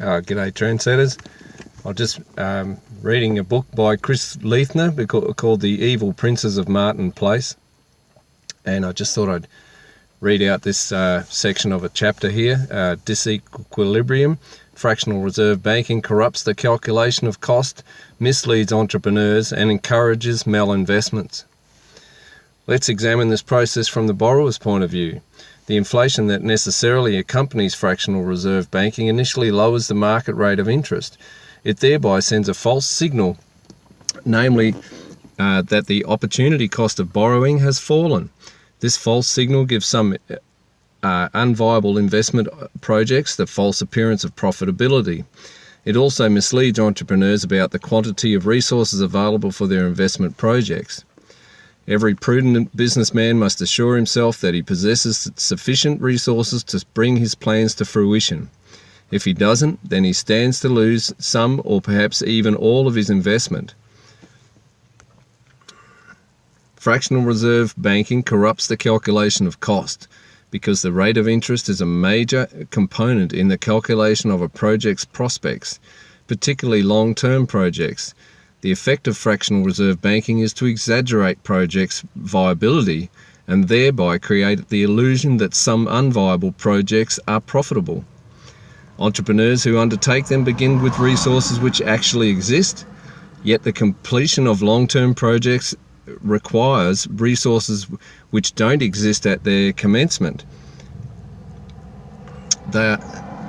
G'day trendsetters. I'm just reading a book by Chris Leithner called The Evil Princes of Martin Place, and I just thought I'd read out this section of a chapter here. Disequilibrium. Fractional reserve banking corrupts the calculation of cost, misleads entrepreneurs, and encourages malinvestments. Let's examine this process from the borrower's point of view. The inflation that necessarily accompanies fractional reserve banking initially lowers the market rate of interest. It thereby sends a false signal, namely that the opportunity cost of borrowing has fallen. This false signal gives some unviable investment projects the false appearance of profitability. It also misleads entrepreneurs about the quantity of resources available for their investment projects. Every prudent businessman must assure himself that he possesses sufficient resources to bring his plans to fruition. If he doesn't, then he stands to lose some or perhaps even all of his investment. Fractional reserve banking corrupts the calculation of cost because the rate of interest is a major component in the calculation of a project's prospects, particularly long-term projects. The effect of fractional reserve banking is to exaggerate projects' viability and thereby create the illusion that some unviable projects are profitable. Entrepreneurs who undertake them begin with resources which actually exist, yet the completion of long-term projects requires resources which don't exist at their commencement. The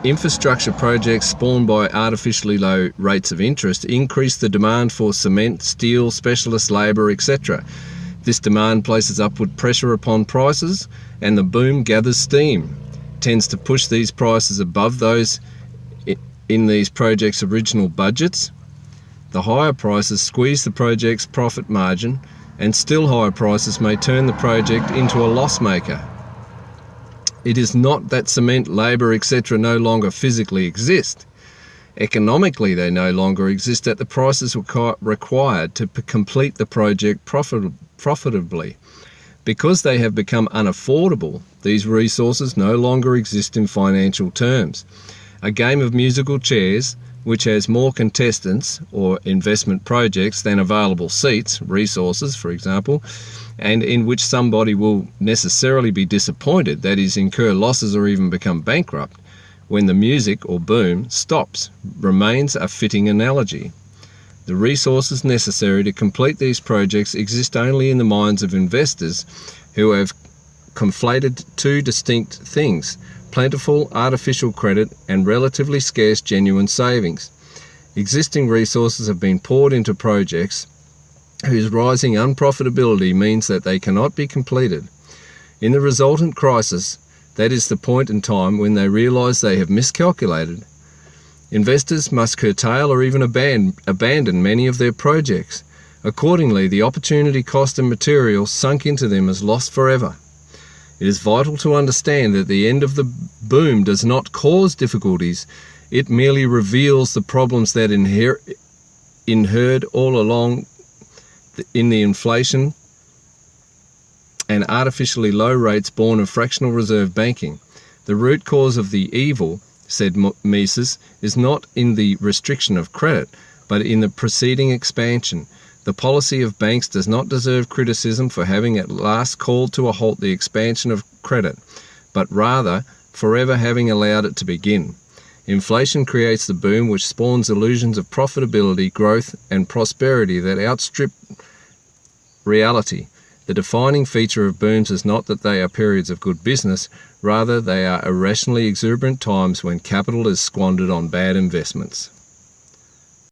infrastructure projects spawned by artificially low rates of interest increase the demand for cement, steel, specialist labour, etc. This demand places upward pressure upon prices, and the boom gathers steam, tends to push these prices above those in these projects' original budgets. The higher prices squeeze the project's profit margin, and still higher prices may turn the project into a loss maker. It is not that cement, labour, etc. no longer physically exist. Economically, they no longer exist at the prices required to complete the project profitably. Because they have become unaffordable, these resources no longer exist in financial terms. A game of musical chairs, which has more contestants or investment projects than available seats, resources for example, and in which somebody will necessarily be disappointed, that is, incur losses or even become bankrupt, when the music or boom stops, remains a fitting analogy. The resources necessary to complete these projects exist only in the minds of investors who have conflated two distinct things: plentiful artificial credit and relatively scarce genuine savings. Existing resources have been poured into projects whose rising unprofitability means that they cannot be completed. In the resultant crisis, that is the point in time when they realise they have miscalculated. Investors must curtail or even abandon many of their projects. Accordingly, the opportunity cost and material sunk into them is lost forever. It is vital to understand that the end of the boom does not cause difficulties. It merely reveals the problems that inhered all along in the inflation and artificially low rates born of fractional reserve banking. The root cause of the evil, said Mises, is not in the restriction of credit, but in the preceding expansion. The policy of banks does not deserve criticism for having at last called to a halt the expansion of credit, but rather forever having allowed it to begin. Inflation creates the boom which spawns illusions of profitability, growth, and prosperity that outstrip reality. The defining feature of booms is not that they are periods of good business, rather they are irrationally exuberant times when capital is squandered on bad investments.